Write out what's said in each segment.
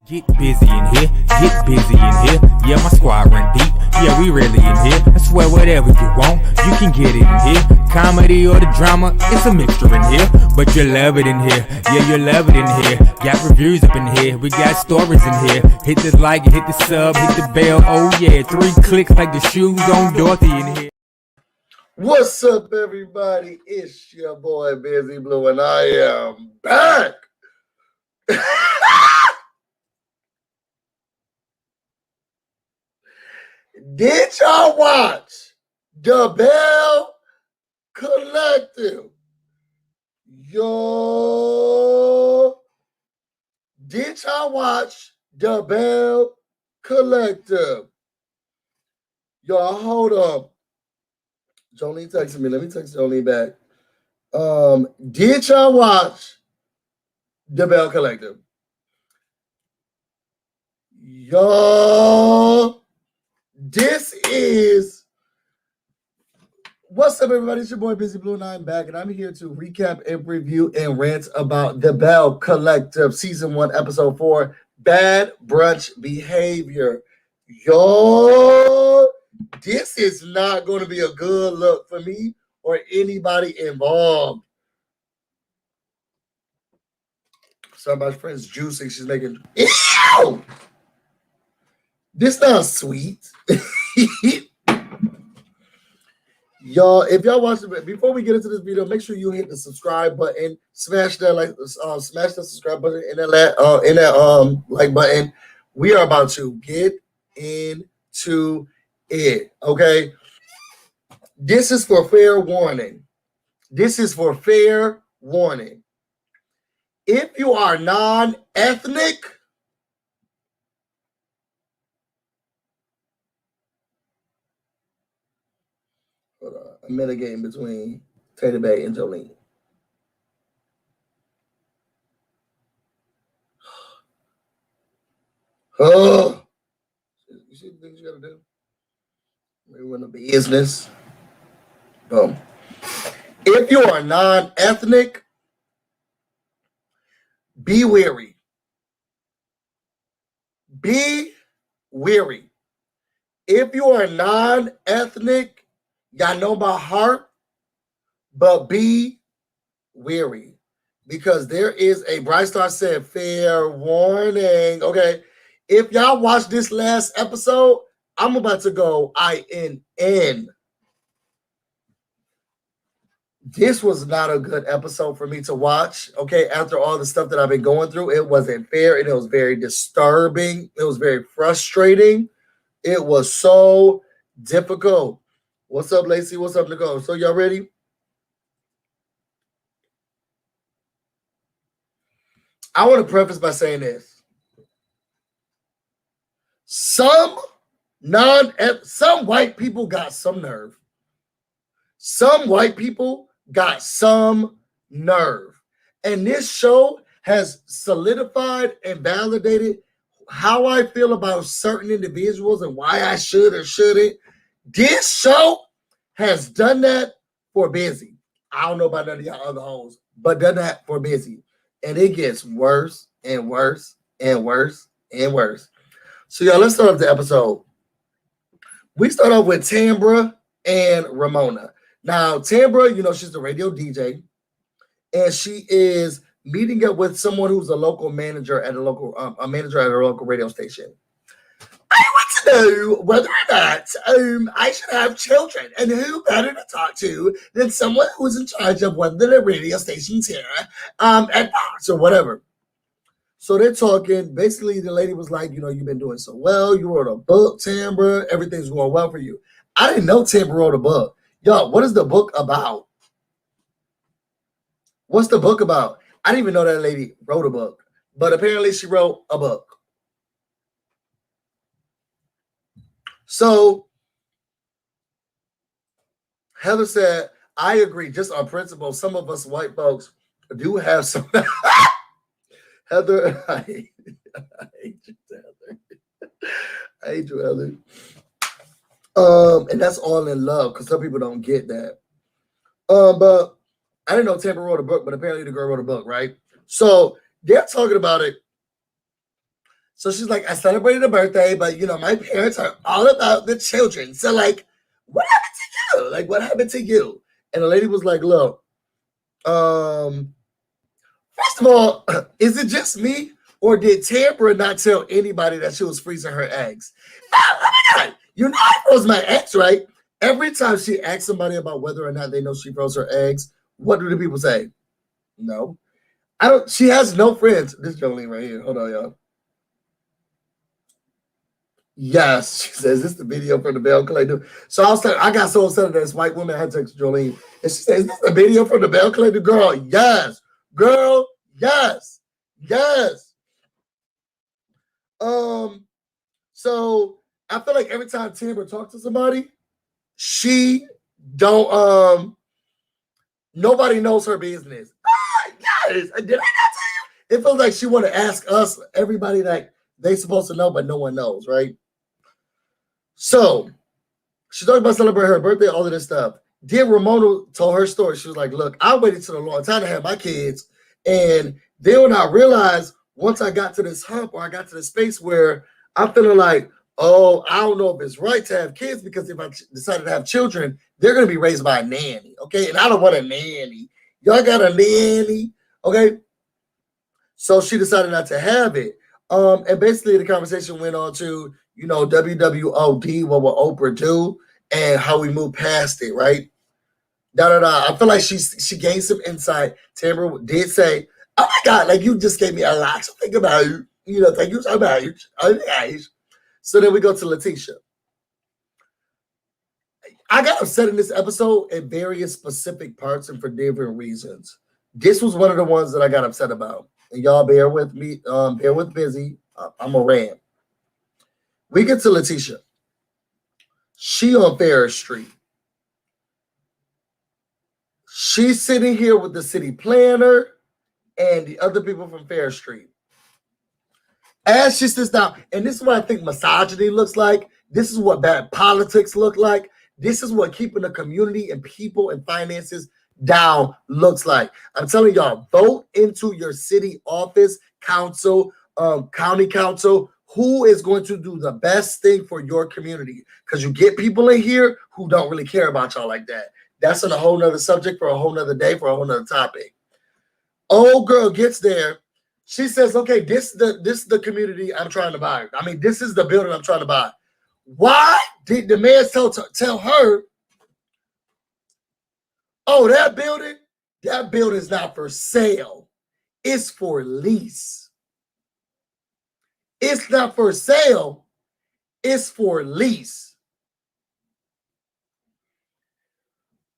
Get busy in here, get busy in here. Yeah, my squad run deep. Yeah, we really in here. I swear whatever you want, you can get it in here. Comedy or the drama, it's a mixture in here. But you love it in here. Yeah, you love it in here. Got reviews up in here. We got stories in here. Hit the like, hit the sub, hit the bell. Oh yeah, 3 clicks like the shoes on Dorothy in here. What's up, everybody? It's your boy BusyBlu, and I am back. Did y'all watch the Belle Collective? Did y'all watch the Belle Collective? Y'all, hold up. Jolene texted me. Let me text Jolene back. Did y'all watch the Belle Collective? Y'all, this is what's up, everybody? It's your boy BusyBlu, and I'm back, and I'm here to recap and review and rant about the Belle Collective Season 1, Episode 4, Bad Brunch Behavior. Y'all, this is not going to be a good look for me or anybody involved. So my friend's juicing. She's making, ew! This not sweet. Y'all, if y'all watch it, before we get into this video, make sure you hit the subscribe button, smash that smash the subscribe button in that like button. We are about to get into it, okay? This is for fair warning. This is for fair warning. If you are non-ethnic, hold on, I'm mitigating between Tater Bay and Jolene. Oh, you see the things you gotta do? We run a business. Boom. If you are non-ethnic, be wary. Be wary. If you are non-ethnic, y'all know my heart, but be wary. Because there is a Bright Star said fair warning. Okay. If y'all watch this last episode, I'm about to go INN. This was not a good episode for me to watch. Okay. After all the stuff that I've been going through, it wasn't fair and it was very disturbing. It was very frustrating. It was so difficult. What's up, Lacey? What's up, Nicole? So y'all ready? I want to preface by saying this. Some white people got some nerve. Some white people got some nerve. And this show has solidified and validated how I feel about certain individuals and why I should or shouldn't. This show has done that for Busy. I don't know about none of y'all other hoes, but done that for Busy. And it gets worse and worse and worse and worse. So y'all, let's start off the episode. We start off with Tambra and Ramona. Now, Tambra, you know, she's the radio DJ, and she is meeting up with someone who's a local manager at a local radio station. I want to know whether or not I should have children, and who better to talk to than someone who's in charge of one of the radio stations here at Fox or whatever. So they're talking. Basically, the lady was like, you know, you've been doing so well. You wrote a book, Tambra. Everything's going well for you. I didn't know Tambra wrote a book. Yo, what is the book about? What's the book about? I didn't even know that lady wrote a book. But apparently she wrote a book. So Heather said, I agree. Just on principle, some of us white folks do have some... Heather, I hate you, Heather. I hate you, Heather. And that's all in love, because some people don't get that. But I didn't know Tambra wrote a book, but apparently the girl wrote a book, right? So they're talking about it. So she's like, I celebrated a birthday, but you know, my parents are all about the children. So like, what happened to you? Like, what happened to you? And the lady was like, look, first of all, is it just me? Or did Tambra not tell anybody that she was freezing her eggs? Oh my God, you know I froze my eggs, right? Every time she asks somebody about whether or not they know she froze her eggs, what do the people say? No. I don't. She has no friends. This Jolene right here. Hold on, y'all. Yes, she says this is the video from the Belle Collective. So I got so upset that this white woman had texted Jolene, and she says, "Is this the video from the Belle Collective?" Girl, yes, girl, yes, yes. So I feel like every time Tambra talks to somebody, she don't nobody knows her business. Yes, did I not tell you? It feels like she want to ask us, everybody that they supposed to know, but no one knows, right? So she's talking about celebrating her birthday, all of this stuff. Then Ramona told her story. She was like, look, I waited till a long time to have my kids. And then when I realized once I got to this hump or I got to the space where I'm feeling like, oh, I don't know if it's right to have kids because if I decided to have children, they're going to be raised by a nanny. Okay. And I don't want a nanny. Y'all got a nanny. Okay. So she decided not to have it. And basically the conversation went on to, you know, WWOD, what will Oprah do, and how we move past it, right? I feel like she gained some insight. Tambra did say, oh my God, like you just gave me a lot to think about. You know, thank you so much. So then we go to Letitia. I got upset in this episode at various specific parts and for different reasons. This was one of the ones that I got upset about. And y'all bear with me, bear with Busy. I'm a rant. We get to Letitia. She on Ferris Street. She's sitting here with the city planner and the other people from Fair Street. As she sits down, and this is what I think misogyny looks like. This is what bad politics look like. This is what keeping the community and people and finances down looks like. I'm telling y'all, vote into your city office, council, county council. Who is going to do the best thing for your community? Because you get people in here who don't really care about y'all like that. That's on a whole nother subject for a whole nother day, for a whole nother topic. Old girl gets there. She says, okay, this is the community I'm trying to buy. I mean, this is the building I'm trying to buy. Why did the man tell her, oh, that building is not for sale. It's for lease. It's not for sale. It's for lease.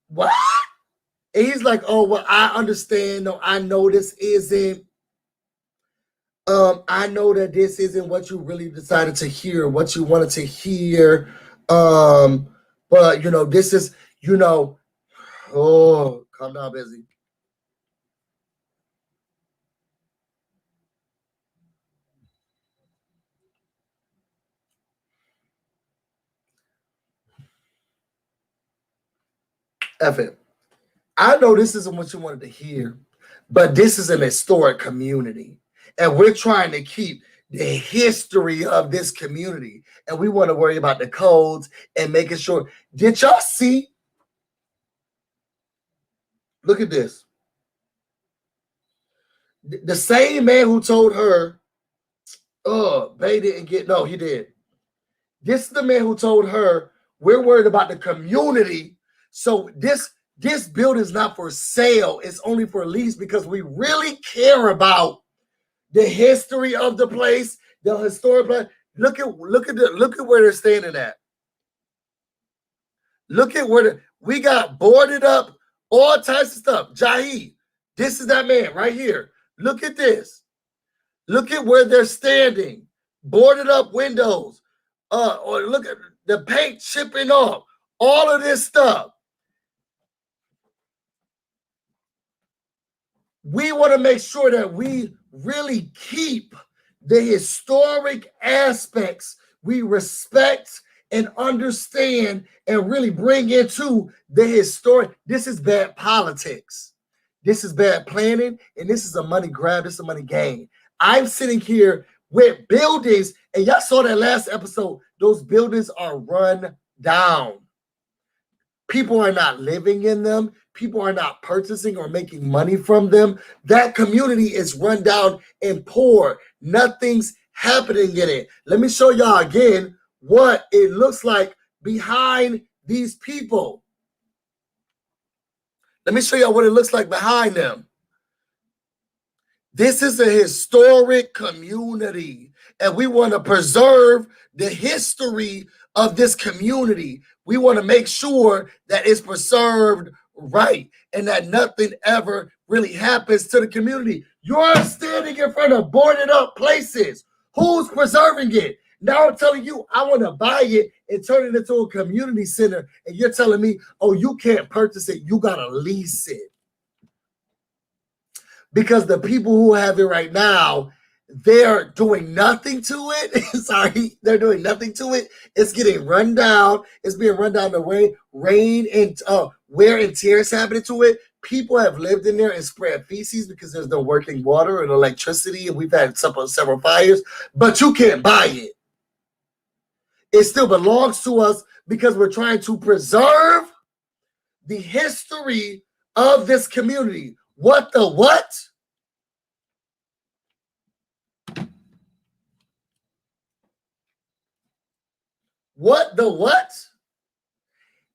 What? And he's like, oh, well, I understand. No, I know this isn't. I know that this isn't what you really decided to hear, what you wanted to hear. But you know, this is, you know, oh, calm down, Busy. F it. I know this isn't what you wanted to hear, but this is an historic community. And we're trying to keep the history of this community. And we want to worry about the codes and making sure. Did y'all see? Look at this. The same man who told her, oh, they didn't get, no, he did. This is the man who told her, we're worried about the community. So this building is not for sale. It's only for lease because we really care about the history of the place, the historic place. Look at where they're standing at. Look at where we got boarded up, all types of stuff. Jahid, this is that man right here. Look at this. Look at where they're standing. Boarded up windows. Or look at the paint chipping off. All of this stuff. We want to make sure that we really keep the historic aspects. We respect and understand and really bring into the historic. This is bad politics. This is bad planning, and this is a money grab. This is a money gain. I'm sitting here with buildings, and y'all saw that last episode, those buildings are run down. People are not living in them. People are not purchasing or making money from them. That community is run down and poor. Nothing's happening in it. Let me show y'all again what it looks like behind these people. Let me show y'all what it looks like behind them. This is a historic community, and we want to preserve the history of this community. We want to make sure that it's preserved right and that nothing ever really happens to the community. You're standing in front of boarded up places. Who's preserving it? Now I'm telling you, I want to buy it and turn it into a community center, and you're telling me, oh, you can't purchase it, you got to lease it. Because the people who have it right now, they're doing nothing to it. Sorry, they're doing nothing to it. It's getting run down. It's being run down the way rain and wear and tear is happening to it. People have lived in there and spread feces because there's no working water and electricity, and we've had several fires, but you can't buy it. It still belongs to us because we're trying to preserve the history of this community. What the what? What the what?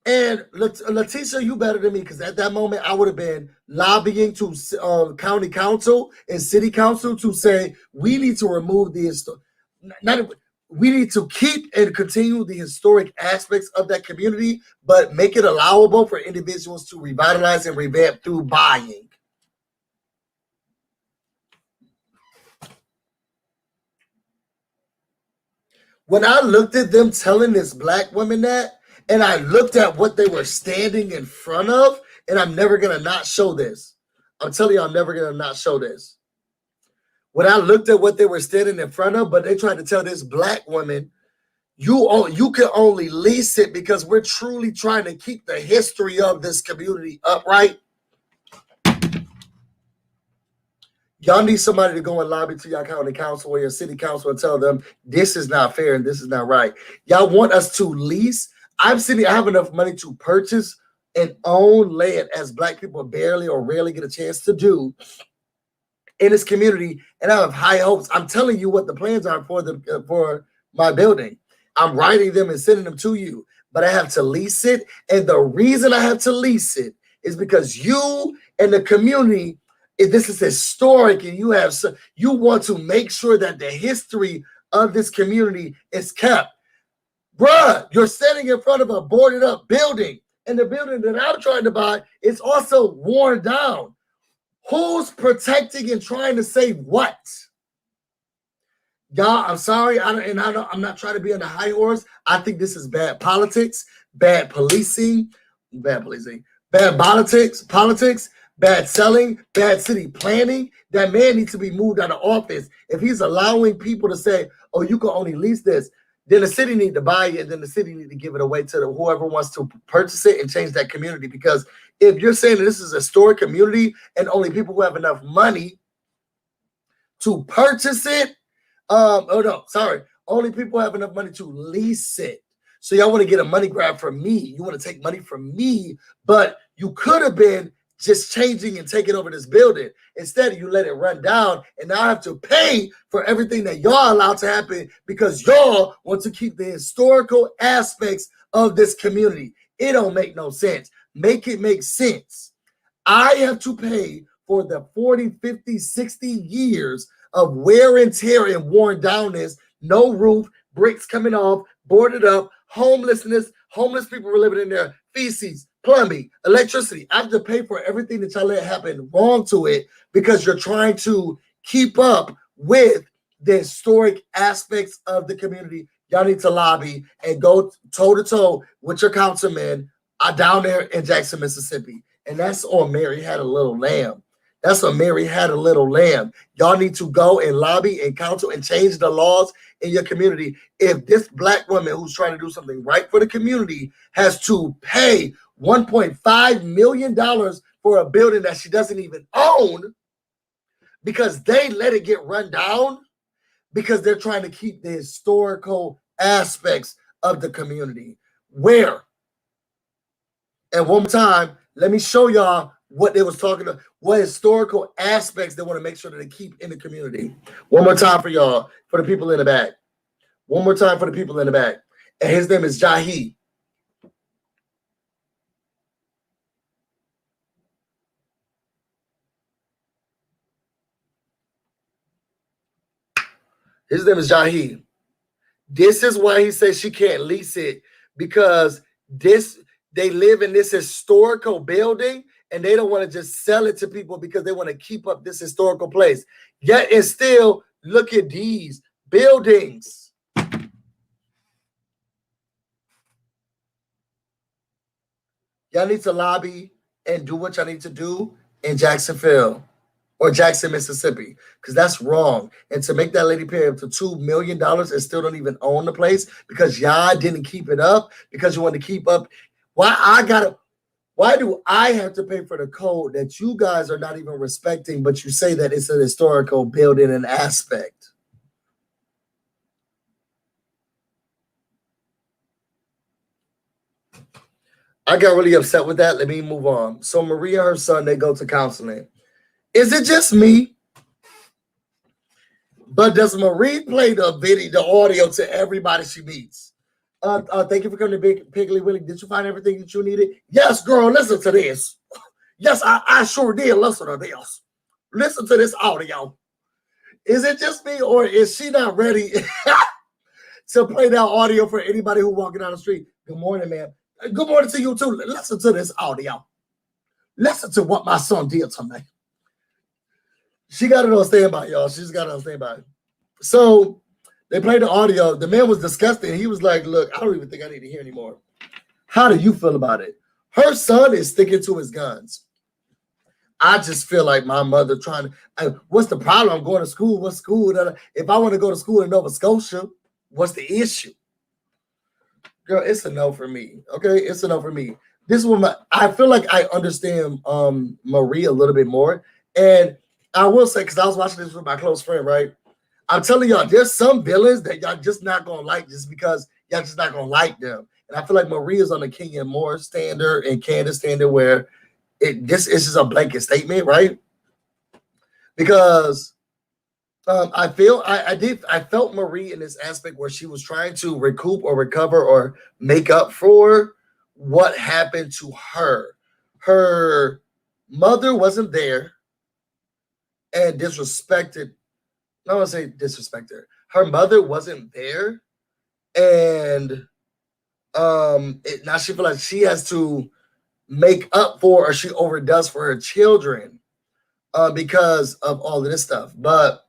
And Leticia, you better than me, because at that moment I would have been lobbying to county council and city council to say we need to remove we need to keep and continue the historic aspects of that community, but make it allowable for individuals to revitalize and revamp through buying. When I looked at them telling this black woman that, and I looked at what they were standing in front of, and I'm never going to not show this. I'm telling you, I'm never going to not show this. When I looked at what they were standing in front of, but they tried to tell this black woman, you can only lease it because we're truly trying to keep the history of this community upright. Y'all need somebody to go and lobby to your county council or your city council and tell them this is not fair and this is not right. Y'all want us to lease? I have enough money to purchase and own land, as black people barely or rarely get a chance to do in this community, and I have high hopes. I'm telling you what the plans are for my building. I'm writing them and sending them to you, but I have to lease it, and the reason I have to lease it is because you and the community, this is historic, and you want to make sure that the history of this community is kept. Bruh, you're standing in front of a boarded up building, and the building that I'm trying to buy is also worn down. Who's protecting and trying to save what? Y'all, I'm sorry, I'm not trying to be on the high horse. I think this is bad politics, bad policing, bad politics, bad selling, bad city planning. That man needs to be moved out of office. If he's allowing people to say, oh, you can only lease this, then the city need to buy it, and then the city need to give it away to whoever wants to purchase it and change that community. Because if you're saying that this is a historic community and only people who have enough money to purchase it, only people have enough money to lease it. So y'all want to get a money grab from me. You want to take money from me, but you could have been just changing and taking over this building. Instead, you let it run down, and now I have to pay for everything that y'all allowed to happen because y'all want to keep the historical aspects of this community. It don't make no sense. Make it make sense. I have to pay for the 40, 50, 60 years of wear and tear and worn downness, no roof, bricks coming off, boarded up, homeless people were living in there, feces, plumbing, electricity. I have to pay for everything that y'all let happen wrong to it because you're trying to keep up with the historic aspects of the community. Y'all need to lobby and go toe-to-toe with your councilman down there in Jackson, Mississippi. And that's on Mary Had a Little Lamb. That's on Mary Had a Little Lamb. Y'all need to go and lobby and counsel and change the laws in your community. If this black woman who's trying to do something right for the community has to pay $1.5 million for a building that she doesn't even own because they let it get run down, because they're trying to keep the historical aspects of the community. Where? And one more time, let me show y'all what they was talking about, what historical aspects they want to make sure that they keep in the community. One more time for y'all, for the people in the back. One more time for the people in the back. And his name is Jahi. His name is Jahi. This is why he says she can't lease it, because they live in this historical building and they don't want to just sell it to people because they want to keep up this historical place. Yet and still, look at these buildings. Y'all need to lobby and do what y'all need to do in Jacksonville or Jackson, Mississippi, because that's wrong. And to make that lady pay up to $2 million and still don't even own the place because y'all didn't keep it up, because you want to keep up. Why do I have to pay for the code that you guys are not even respecting, but you say that it's an historical building and aspect? I got really upset with that. Let me move on. So Maria and her son, they go to counseling. Is it just me? But does Marie play the audio to everybody she meets? Thank you for coming to Big Piggly Willy. Did you find everything that you needed? Yes, girl, listen to this. Yes, I sure did listen to this. Listen to this audio. Is it just me, or is she not ready to play that audio for anybody who walking down the street? Good morning, ma'am. Good morning to you, too. Listen to this audio. Listen to what my son did to me. She got it on standby, y'all. She's got it on standby. So they played the audio. The man was disgusted. He was like, look, I don't even think I need to hear anymore. How do you feel about it? Her son is sticking to his guns. I just feel like my mother trying to, what's the problem? I'm going to school. What's school? If I want to go to school in Nova Scotia, what's the issue? Girl, it's a no for me. Okay, it's a no for me. This is what I feel like I understand Marie a little bit more. And I will say, because I was watching this with my close friend, right? I'm telling y'all, there's some villains that y'all just not going to like just because y'all just not going to like them. And I feel like Marie is on the Kenyan Moore standard and Candace standard where this is just a blanket statement, right? Because I felt Marie in this aspect where she was trying to recoup or recover or make up for what happened to her. Her mother wasn't there and disrespected. I don't want to say disrespect her. Her mother wasn't there, and now she feels like she has to make up for, or she overdoes for her children because of all of this stuff. But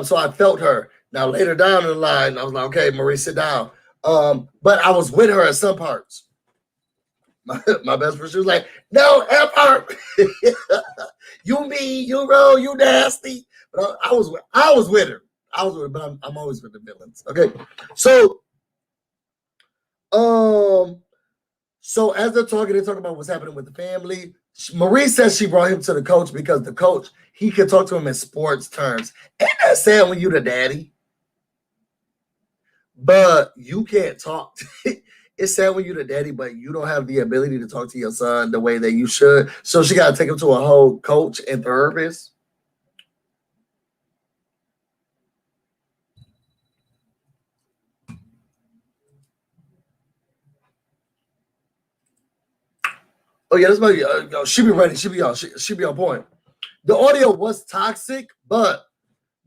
so I felt her. Now later down in the line, I was like, okay, Marie, sit down. But I was with her at some parts. My best friend, she was like, no, F her. You mean, you roll, you nasty. But I was with her. But I'm always with the villains. Okay. So as they're talking about what's happening with the family. Marie says she brought him to the coach because the coach, he can talk to him in sports terms. Ain't that sad when you the daddy? But you can't talk. It's sad when you're the daddy, but you don't have the ability to talk to your son the way that you should. So she got to take him to a whole coach and therapist. Oh yeah, this might she be ready. She be on point. The audio was toxic, but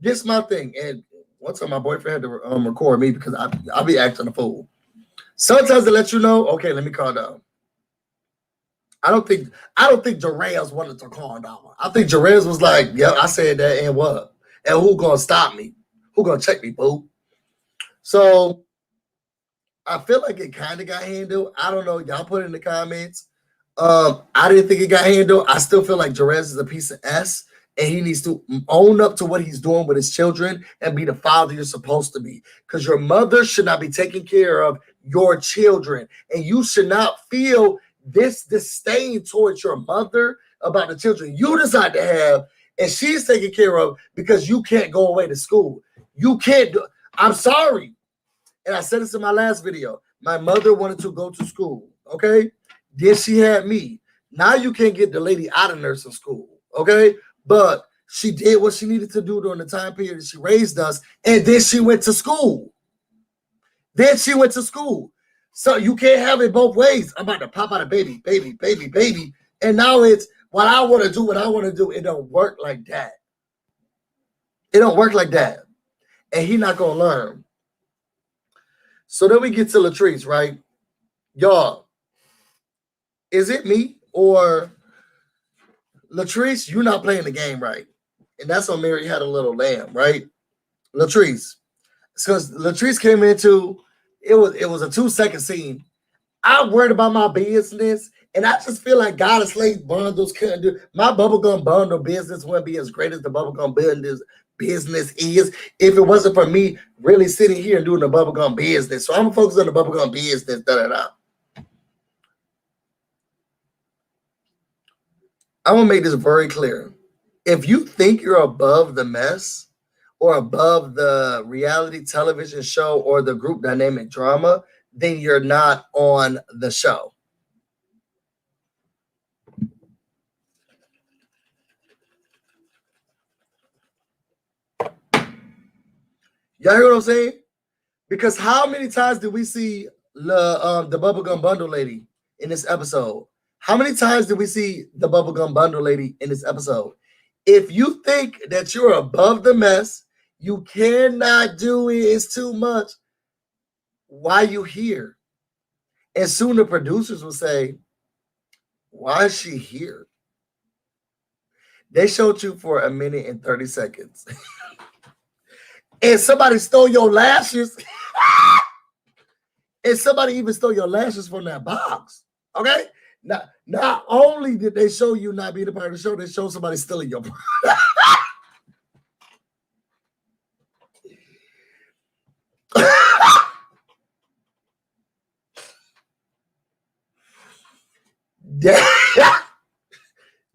this is my thing. And one time my boyfriend had to record me because I be acting a fool. Sometimes they let you know, okay, let me calm down. I don't think Jerez wanted to calm down. I think Jerez was like, yeah, I said that, and what? And who gonna stop me? Who gonna check me, boo? So I feel like it kind of got handled. I don't know. Y'all put it in the comments. I didn't think it got handled. I still feel like Jerez is a piece of S, and he needs to own up to what he's doing with his children and be the father you're supposed to be. Because your mother should not be taking care of your children, and you should not feel this disdain towards your mother about the children you decide to have, and she's taken care of because you can't go away to school. You can't do. I'm sorry. And I said this in my last video. My mother wanted to go to school. Okay. Then she had me. Now you can't get the lady out of nursing school. Okay. But she did what she needed to do during the time period that she raised us. And then she went to school. So you can't have it both ways. I'm about to pop out a baby. And now it's what I want to do, It don't work like that. And he not going to learn. So then we get to Latrice, right? Y'all, is it me or Latrice, you're not playing the game right? And that's when Mary Had a Little Lamb, right? Latrice. Because Latrice came into, it was a 2-second scene. I'm worried about my business, and I just feel like God of Slaves bundles couldn't do. My bubblegum bundle business wouldn't be as great as the bubblegum business is if it wasn't for me really sitting here and doing the bubblegum business. So I'm gonna focus on the bubblegum business. I'm gonna make this very clear. If you think you're above the mess or above the reality television show or the group dynamic drama, then you're not on the show. Y'all hear what I'm saying? Because how many times did we see the bubblegum bundle lady in this episode? How many times did we see the bubblegum bundle lady in this episode? If you think that you're above the mess, you cannot do it, it's too much, why you here? And soon the producers will say, why is she here? They showed you for 1 minute and 30 seconds. And somebody stole your lashes. And somebody even stole your lashes from that box. Okay? Not only did they show you not being a part of the show, they showed somebody stealing your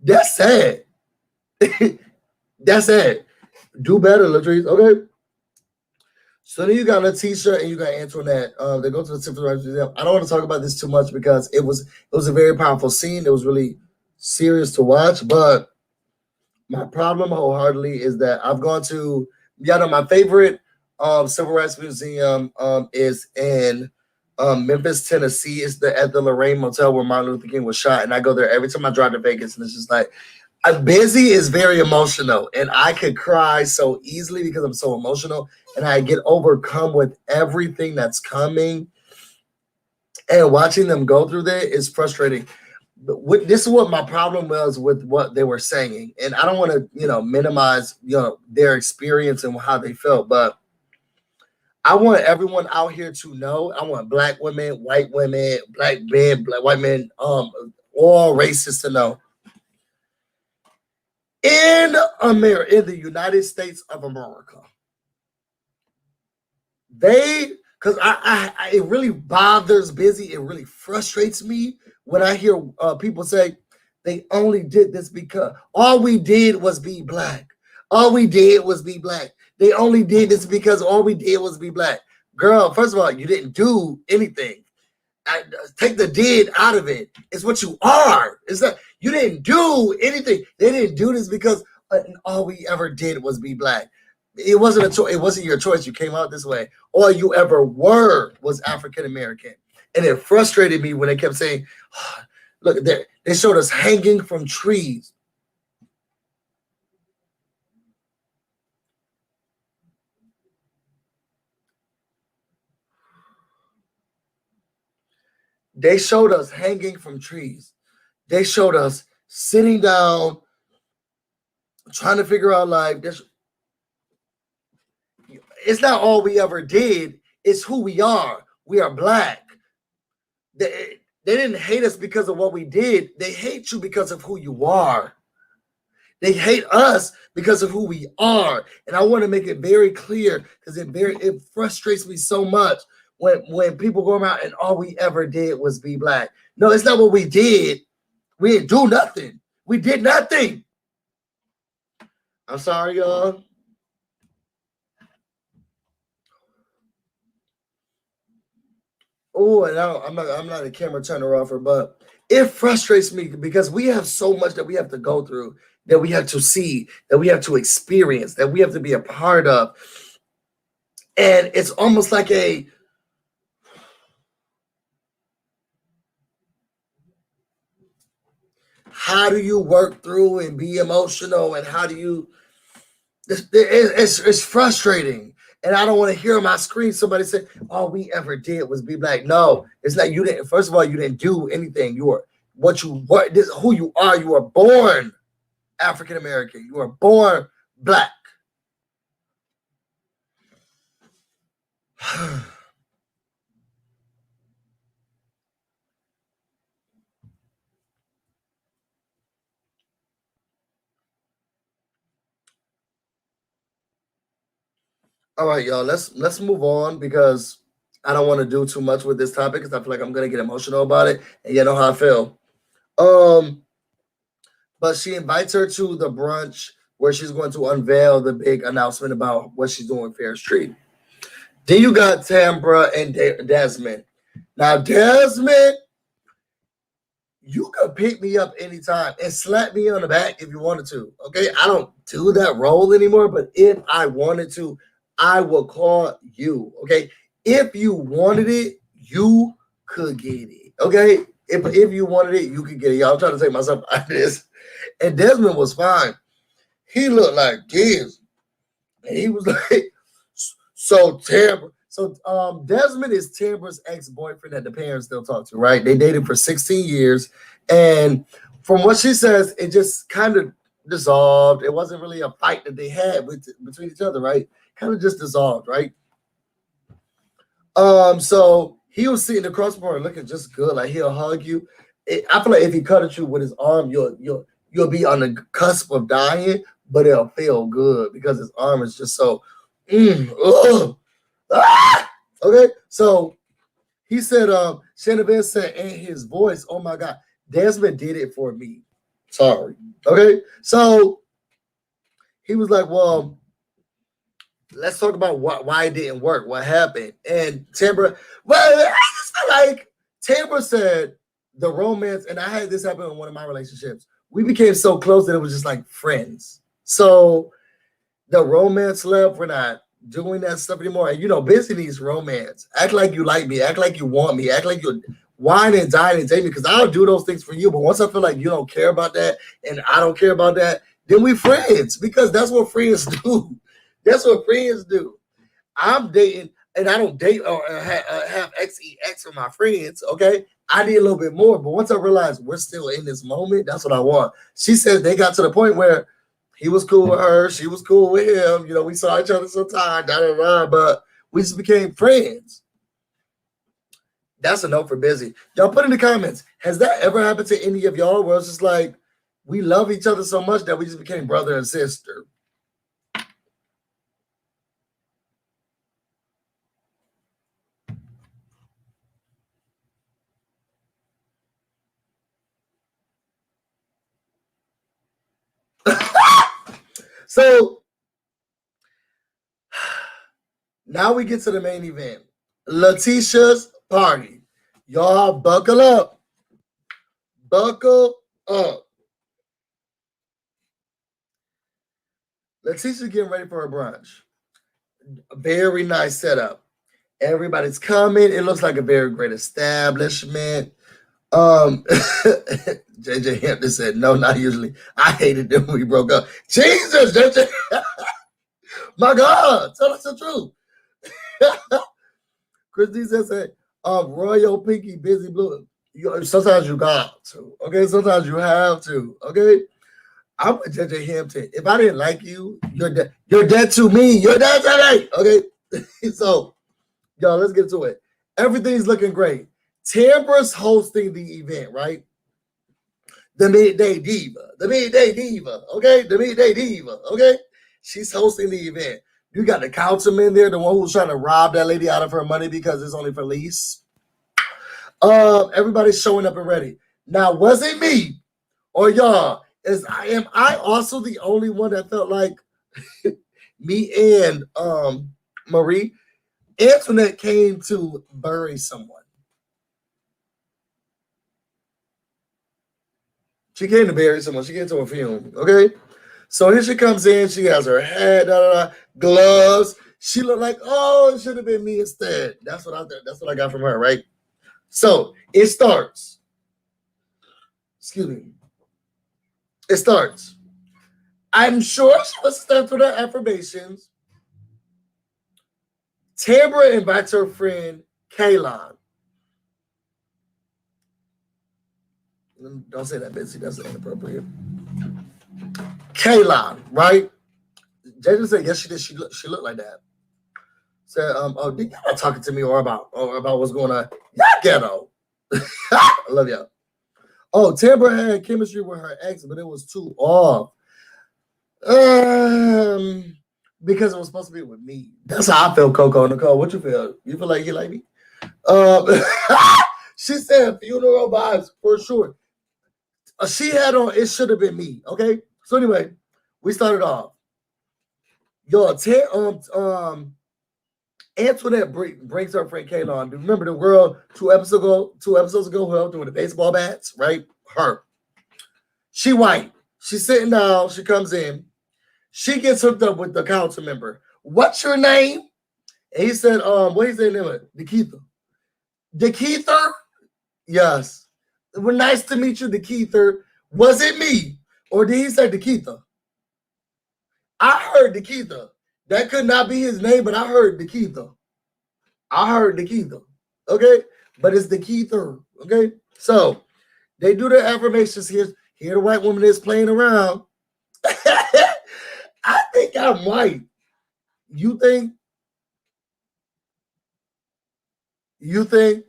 That's sad. That's sad. Do better, Latrice. Okay. So then you got Letitia and you got Antoinette. They go to the Civil Rights Museum. I don't want to talk about this too much because it was a very powerful scene. It was really serious to watch. But my problem wholeheartedly is that I've gone to, my favorite Civil Rights Museum is in Memphis, Tennessee. It's at the Lorraine Motel where Martin Luther King was shot. And I go there every time I drive to Vegas. And it's just like, Busy is very emotional. And I could cry so easily because I'm so emotional. And I get overcome with everything that's coming. And watching them go through that is frustrating. But this is what my problem was with what they were saying. And I don't want to, minimize, their experience and how they felt. But I want everyone out here to know. I want black women, white women, black men, white men, all races to know. In America, in the United States of America, because it really bothers Busy. It really frustrates me when I hear people say they only did this because all we did was be black. All we did was be black. They only did this because all we did was be black. Girl, first of all, you didn't do anything. Take the did out of it. It's what you are. It's that you didn't do anything. They didn't do this because all we ever did was be black. It wasn't a choice. It wasn't your choice. You came out this way. All you ever were was African American. And it frustrated me when they kept saying, oh, look, they showed us hanging from trees. They showed us hanging from trees. They showed us sitting down, trying to figure out life. It's not all we ever did. It's who we are. We are black. They didn't hate us because of what we did. They hate you because of who you are. They hate us because of who we are. And I want to make it very clear because it frustrates me so much when people go around and all we ever did was be black. No, it's not what we did. We didn't do nothing. We did nothing. I'm sorry, y'all. Oh, and I'm not a camera turner offer, but it frustrates me because we have so much that we have to go through, that we have to see, that we have to experience, that we have to be a part of. And it's almost like how do you work through and be emotional, and how do you it's frustrating. And I don't want to hear on my screen somebody say, all we ever did was be black. No, it's like you didn't. First of all, you didn't do anything. You were who you are. You were born African American. You were born black. All right, y'all. Let's move on because I don't want to do too much with this topic because I feel like I'm gonna get emotional about it, and you know how I feel. Um, but she invites her to the brunch where she's going to unveil the big announcement about what she's doing with Fair Street. Then you got Tambra and Desmond. Now, Desmond, you could pick me up anytime and slap me on the back if you wanted to. Okay, I don't do that role anymore, but if I wanted to, I will call you. Okay, if you wanted it, you could get it. Okay, if you wanted it, you could get it. Y'all, I'm trying to take myself out of this. And Desmond was fine. He looked like this, and he was like, so Tambra. So Desmond is Tambra's ex-boyfriend that the parents still talk to, right? They dated for 16 years. And from what she says, it just kind of dissolved. It wasn't really a fight that they had between each other, right? Kind of just dissolved, right? So he was sitting across from her looking just good, like he'll hug you. I feel like if he cut at you with his arm, you'll be on the cusp of dying, but it'll feel good because his arm is just so okay, so he said, Shannon said in his voice, oh my God, Desmond did it for me. Sorry. Okay, so he was like, well, let's talk about why it didn't work, what happened. And Tambra, well, I just feel like Tambra said the romance, and I had this happen in one of my relationships. We became so close that it was just like friends. So the romance left. We're not doing that stuff anymore. And Busy needs romance. Act like you like me. Act like you want me. Act like you're wine and dine and date me because I'll do those things for you. But once I feel like you don't care about that and I don't care about that, then we friends because that's what friends do. That's what friends do. I'm dating and I don't date or have XEX with my friends. Okay. I need a little bit more. But once I realized we're still in this moment, that's what I want. She said they got to the point where he was cool with her. She was cool with him. We saw each other sometimes, but we just became friends. That's a note for Busy. Y'all put in the comments, has that ever happened to any of y'all where it's just like we love each other so much that we just became brother and sister? So now we get to the main event. Letitia's party. Y'all buckle up. Buckle up. Letitia's getting ready for her brunch. A very nice setup. Everybody's coming. It looks like a very great establishment. JJ Hampton said, no, not usually. I hated them when we broke up. Jesus, JJ. My God, tell us the truth. Christine said, Royal Pinky, BusyBlu. Sometimes you got to, okay? Sometimes you have to, okay? I'm with JJ Hampton. If I didn't like you, you're dead. You're dead to me. You're dead to me, okay? So, y'all, let's get to it. Everything's looking great. Tambra's hosting the event, right? The Midday Diva. The Midday Diva, okay? The Midday Diva, okay? She's hosting the event. You got the councilman there, the one who's trying to rob that lady out of her money because it's only for lease. Everybody's showing up and ready. Now, was it me or y'all? Am I also the only one that felt like me and Marie Antoinette came to bury someone? She came to bury someone. She came to a funeral. Okay. So here she comes in. She has her hat, gloves. She looked like, oh, it should have been me instead. That's what I got from her, right? So it starts. Excuse me. It starts. I'm sure she was stuck through the affirmations. Tambra invites her friend Kaylon. Don't say that, Betsy. That's inappropriate. Kaylon, right? Jaden said, yes, she did. She looked like that. Said, oh, did y'all talking to me or about what's going on? Y'all ghetto. I love y'all. Oh, Tambra had chemistry with her ex, but it was too off. Because it was supposed to be with me. That's how I felt, Coco Nicole. What you feel? You feel like you like me? She said funeral vibes for sure. She had on, it should have been me. Okay. So anyway, we started off. Yo, Antoinette brings her friend Kaylon. Remember the girl 2 episodes ago who helped her with the baseball bats, right? Her. She white. She's sitting down. She comes in. She gets hooked up with the council member. What's your name? And he said, what is his name? Dekeitha. Dekeitha? Yes. Well, nice to meet you, Dekeitha. Was it me? Or did he say Dekeitha? I heard Dekeitha. That could not be his name, but I heard Dekeitha. I heard Dekeitha. Okay? But it's Dekeitha. Okay? So they do their affirmations here. Here the white woman is playing around. I think I'm white. You think? You think?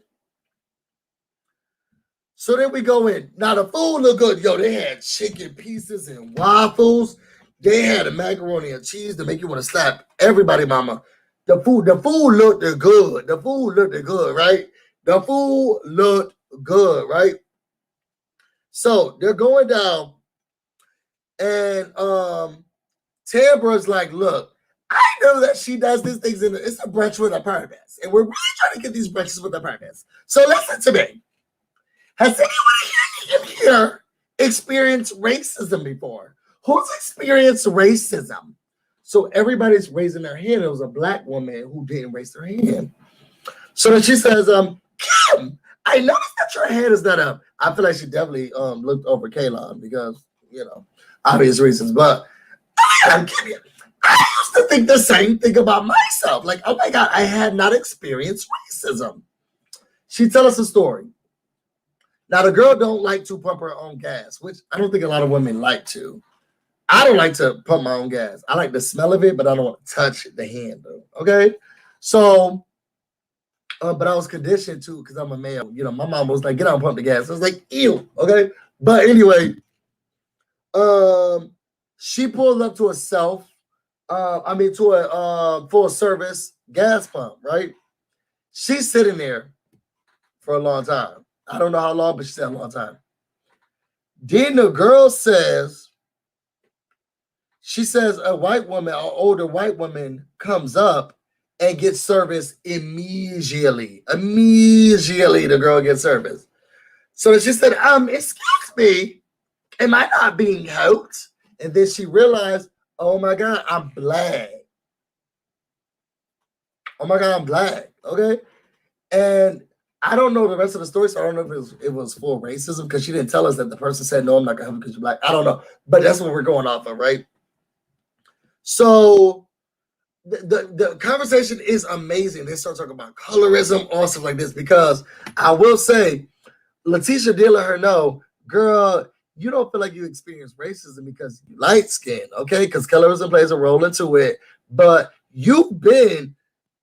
So then we go in. Now the food look good. Yo, they had chicken pieces and waffles. They had a macaroni and cheese to make you want to slap everybody, mama. The food looked good. The food looked good, right? The food looked good, right? So they're going down, and Tambra's like, look, I know that she does these things it's a brunch with a purpose. And we're really trying to get these brunches with a purpose. So listen to me. Has anyone here experienced racism before? Who's experienced racism? So everybody's raising their hand. It was a black woman who didn't raise her hand. So then she says, Kim, I noticed that your hand is not up. I feel like she definitely looked over Kaylon because, obvious reasons. But I used to think the same thing about myself. Like, oh my God, I had not experienced racism. She tell us a story. Now, the girl don't like to pump her own gas, which I don't think a lot of women like to. I don't like to pump my own gas. I like the smell of it, but I don't want to touch the handle. Okay? So, but I was conditioned to because I'm a male. My mom was like, get out and pump the gas. I was like, ew. Okay? But anyway, she pulled up to to a full service gas pump, right? She's sitting there for a long time. I don't know how long, but she said a long time. Then the girl says, an older white woman comes up and gets service immediately. Immediately, the girl gets service. So she said, excuse me, am I not being helped? And then she realized, oh my God, I'm black. Oh my God, I'm black. Okay. And I don't know the rest of the story, so I don't know if it was full racism because she didn't tell us that the person said, no, I'm not going to help you because you're black. I don't know. But that's what we're going off of, right? So the conversation is amazing. They start talking about colorism, all stuff like this, because I will say, Letitia did let her know, girl, you don't feel like you experience racism because you light skin, okay? Because colorism plays a role into it, but you've been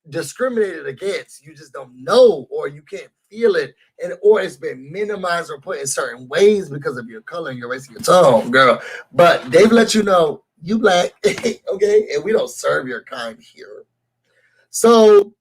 discriminated against. You just don't know, or you can't feel it, or it's been minimized or put in certain ways because of your color and your race and your tone, girl. But they've let you know you black, okay? And we don't serve your kind here. So,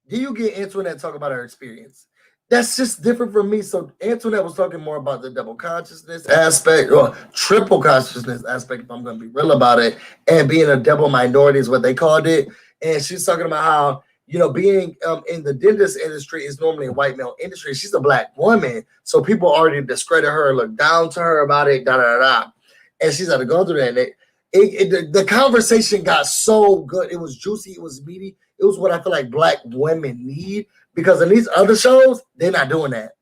do you get Antoinette talk about her experience? That's just different from me. So Antoinette was talking more about the double consciousness aspect or triple consciousness aspect, if I'm going to be real about it, and being a double minority is what they called it. And she's talking about how being in the dentist industry is normally a white male industry. She's a black woman, so people already discredit her, look down to her about it, da da da. And she's had to go through that. And the conversation got so good. It was juicy. It was meaty. It was what I feel like black women need, because in these other shows, they're not doing that.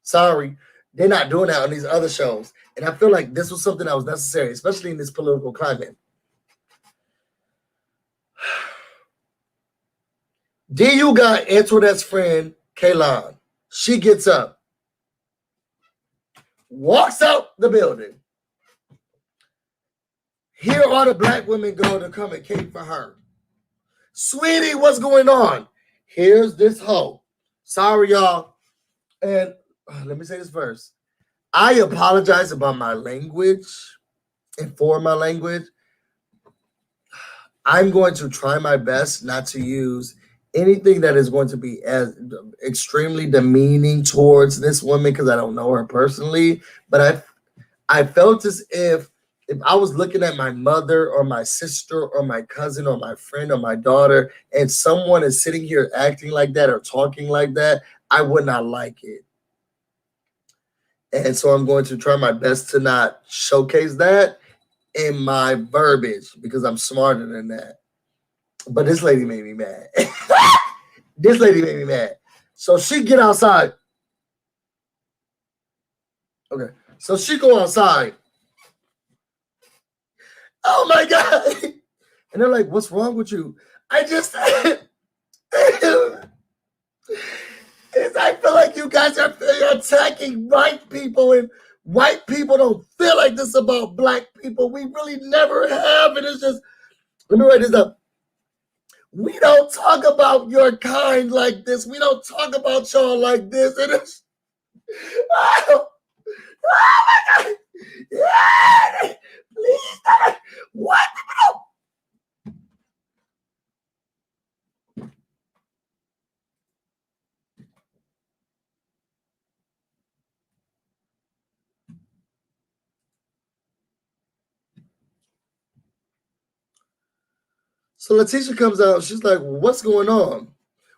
Sorry, they're not doing that on these other shows. And I feel like this was something that was necessary, especially in this political climate. DU got Antoinette's friend, Kaylon. She gets up, walks out the building. Here are the black women go to come and cape for her. Sweetie, what's going on? Here's this hoe. Sorry, y'all. And let me say this first. I apologize about my language and for my language. I'm going to try my best not to use anything that is going to be as extremely demeaning towards this woman, because I don't know her personally. But I felt as if I was looking at my mother or my sister or my cousin or my friend or my daughter, and someone is sitting here acting like that or talking like that, I would not like it. And so I'm going to try my best to not showcase that in my verbiage, because I'm smarter than that. But this lady made me mad. This lady made me mad. So she get outside. Okay. So she go outside. Oh my God. And they're like, what's wrong with you? I feel like you guys are attacking white people, and white people don't feel like this about black people. We really never have. And it's just, let me write this up. We don't talk about your kind like this. We don't talk about y'all like this. And it's, oh my God. Yeah. Please. What? So Letitia comes out. She's like, well, what's going on?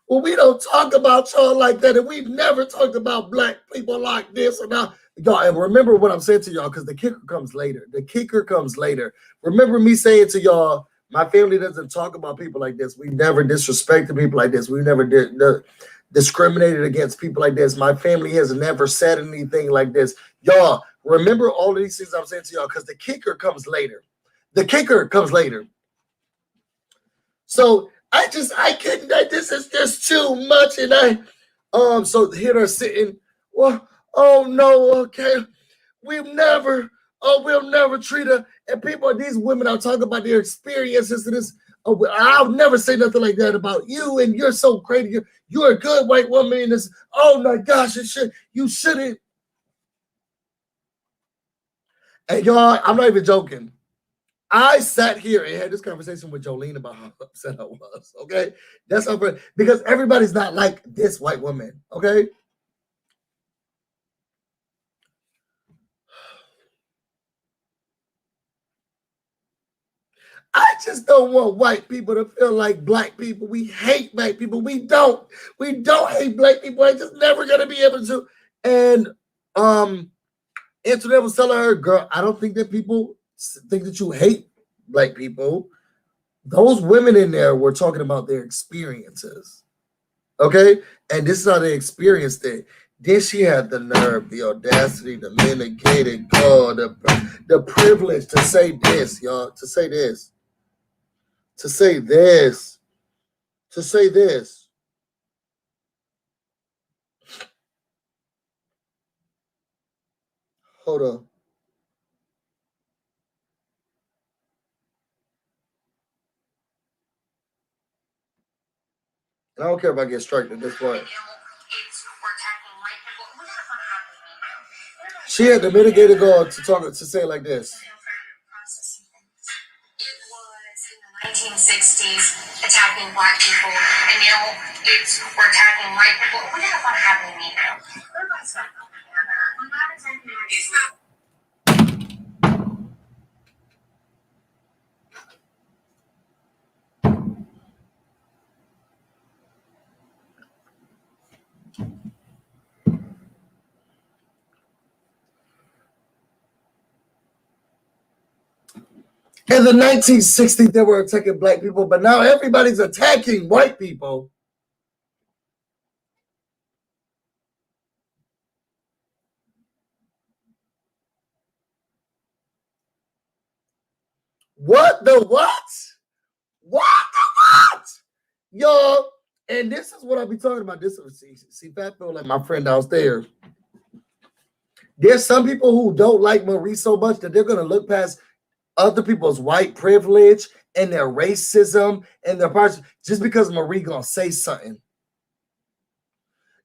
Well, we don't talk about y'all like that. And we've never talked about black people like this. And now, y'all, and remember what I'm saying to y'all, because the kicker comes later. The kicker comes later. Remember me saying to y'all, my family doesn't talk about people like this. We've never disrespected people like this. We've never discriminated against people like this. My family has never said anything like this. Y'all, remember all of these things I'm saying to y'all, because the kicker comes later. The kicker comes later. So I couldn't, this is just too much. And so here they're sitting, well, oh no, okay. We'll never treat her. And people, these women are talking about their experiences and this. Oh, I'll never say nothing like that about you. And you're so great. You're a good white woman. And this, oh my gosh, you shouldn't. And y'all, I'm not even joking. I sat here and had this conversation with Jolene about how upset I was. Okay, that's how, because everybody's not like this white woman. Okay, I just don't want white people to feel like black people. We hate black people. We don't hate black people. I just never gonna be able to. And Antoinette was telling her, girl, I don't think that people think that you hate black people. Those women in there were talking about their experiences. Okay? And this is how they experienced it. Then she had the nerve, the audacity, the mitigated God, the privilege to say this, y'all, to say this. To say this. To say this. Hold on. And I don't care if I get struck at this point. She had the mitigated God to say it like this. 1960s attacking black people, and now we're attacking white people. We're not going to have any meeting. Everybody's not going In the 1960s, they were attacking black people, but now everybody's attacking white people. What the what? What the what? Y'all, and this is what I be talking about. This is see Fat Phil, like my friend downstairs. There's some people who don't like Marie so much that they're gonna look past other people's white privilege and their racism and their parts just because Marie gonna say something.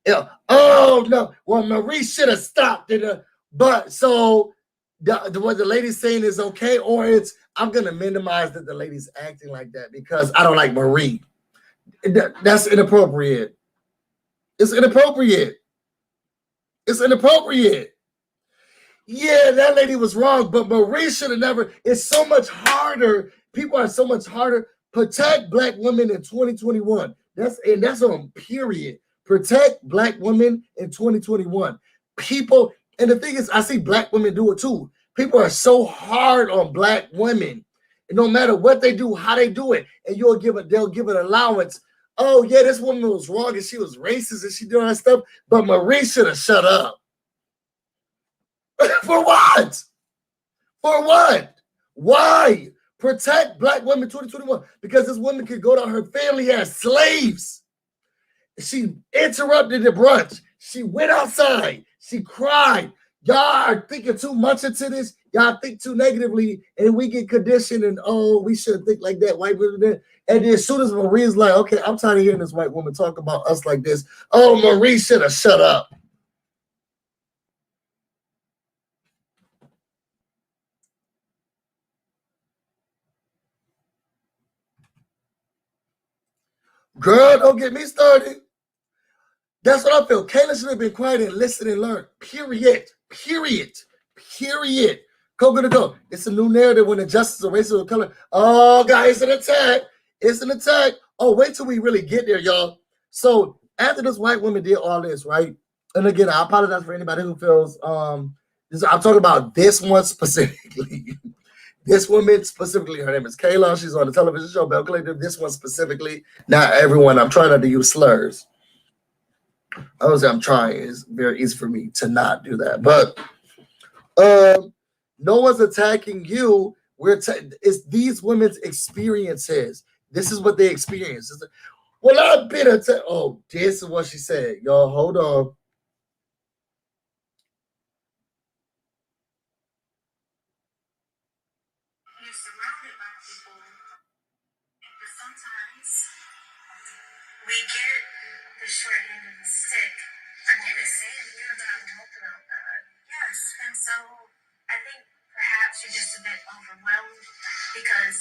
Yeah. Oh no. Well, Marie should have stopped it. But so what the lady's saying is okay, or it's I'm gonna minimize that the lady's acting like that because I don't like Marie. That's inappropriate. It's inappropriate. It's inappropriate. Yeah, that lady was wrong, but Marie should have never. It's so much harder. People are so much harder. Protect black women in 2021. That's on period. Protect black women in 2021. People, and the thing is, I see black women do it too. People are so hard on black women. And no matter what they do, how they do it, and they'll give an allowance. Oh, yeah, this woman was wrong and she was racist and she doing that stuff, but Marie should have shut up. For what? For what? Why? Protect black women 2021 because this woman could go to her family as slaves. She interrupted the brunch. She went outside. She cried. Y'all are thinking too much into this. Y'all think too negatively, and we get conditioned and we shouldn't think like that. White women. And then as soon as Marie's like, okay, I'm tired of hearing this white woman talk about us like this. Oh, Marie should have shut up. Girl, don't get me started. That's what I feel. Kaylon should have been quiet and listen and learn. Period. Period. Period. Go. It's a new narrative when injustice or racism or color. Oh, God, it's an attack. It's an attack. Oh, wait till we really get there, y'all. So after this white woman did all this, right? And again, I apologize for anybody who feels I'm talking about this one specifically. This woman specifically, her name is Kaylon. She's on the television show Belle Collective. This one specifically, not everyone. I'm trying not to use slurs. I'm trying. It's very easy for me to not do that. But no one's attacking you. It's these women's experiences. This is what they experience. Well, I've been attacked. Oh, this is what she said. Y'all, hold on. You're surrounded by people, but sometimes we get the short end of the stick. I get it, saying you're not talking about that. Yes, and so I think perhaps you're just a bit overwhelmed because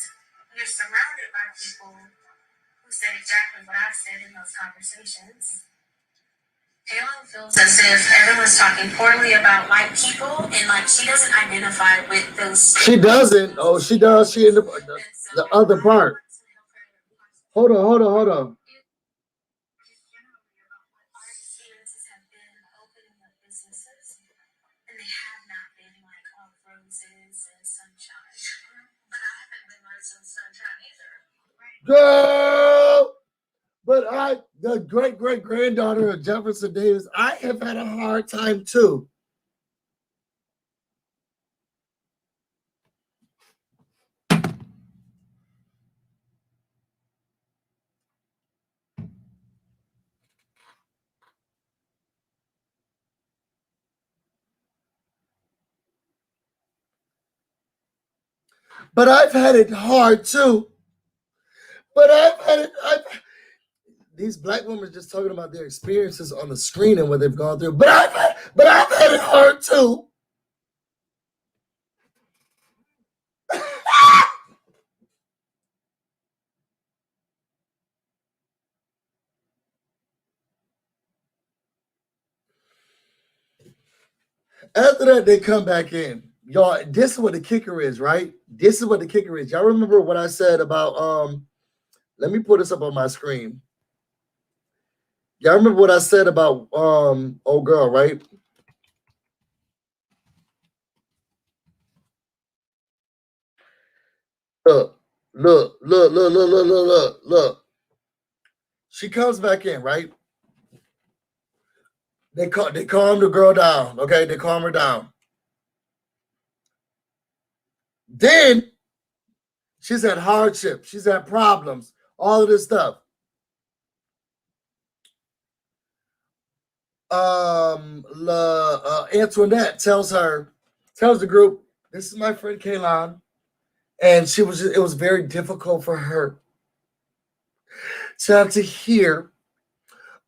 you're surrounded by people who said exactly what I said in those conversations. Kaylon feels as if everyone's talking poorly about white people, and like she doesn't identify with those. She doesn't. Oh, she does. She in the other part. Hold on. And they have not been like all roses and sunshine. But I haven't been roses and sunshine either. Girl! But the great granddaughter of Jefferson Davis, I have had a hard time too. But I've had it hard too. But these black women just talking about their experiences on the screen and what they've gone through. But I've had it hard too. After that, they come back in. Y'all, this is what the kicker is, right? This is what the kicker is. Y'all remember what I said about let me put this up on my screen. Y'all remember what I said about old girl, right? Look, look. She comes back in, right? They calm the girl down, okay? They calm her down. Then she's had hardship, she's had problems, all of this stuff. Antoinette tells the group, "This is my friend Kaylon," and it was very difficult for her to have to hear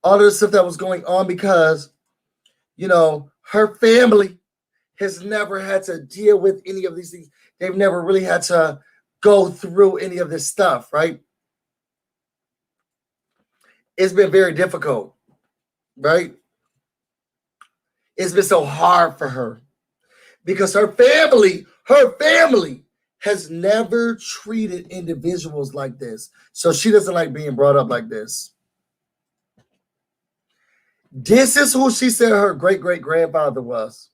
all of the stuff that was going on because, her family has never had to deal with any of these things. They've never really had to go through any of this stuff, right? It's been very difficult, right? It's been so hard for her because her family has never treated individuals like this. So she doesn't like being brought up like this. This is who she said her great-great-grandfather was.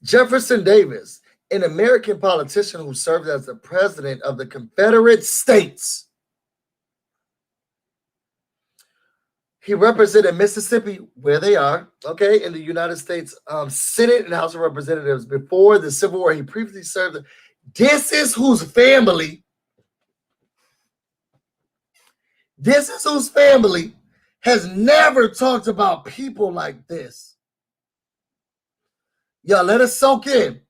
Jefferson Davis, an American politician who served as the president of the Confederate States. He represented Mississippi, where they are, okay, in the United States Senate and House of Representatives before the Civil War. He previously served. This is whose family has never talked about people like this. Y'all, let us soak in.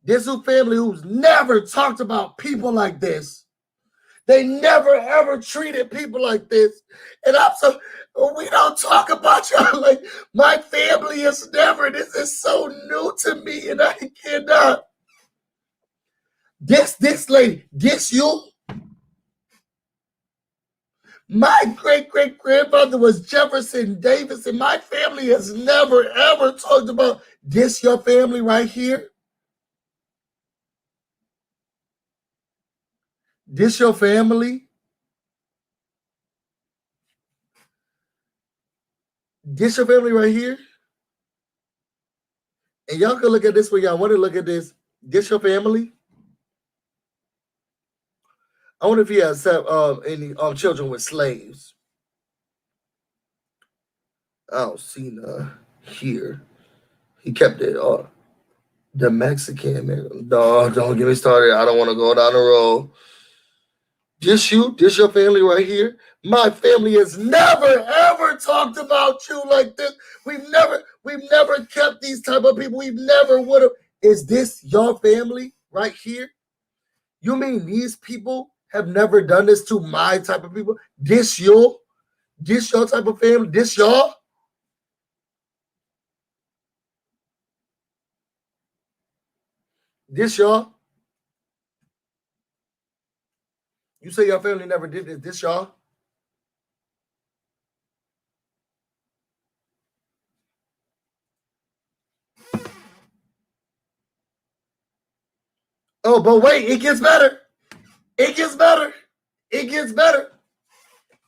This is a family who's never talked about people like this. They never ever treated people like this. And we don't talk about y'all like my family is never. This is so new to me, and I cannot. This lady, this you. My great-great-grandfather was Jefferson Davis, and my family has never ever talked about this. Your family right here. This your family? This your family right here? And y'all can look at this when y'all want to look at this. This your family? I wonder if he has any children with slaves. I don't see none here. He kept it. The Mexican man. No, don't get me started. I don't want to go down the road. This your family right here. My family has never ever talked about you like this. We've never kept these type of people. We've never would have. Is this your family right here? You mean these people have never done this to my type of people? This your type of family? This y'all? This y'all? You say your family never did this. This y'all? Oh, but wait, it gets better. It gets better. It gets better.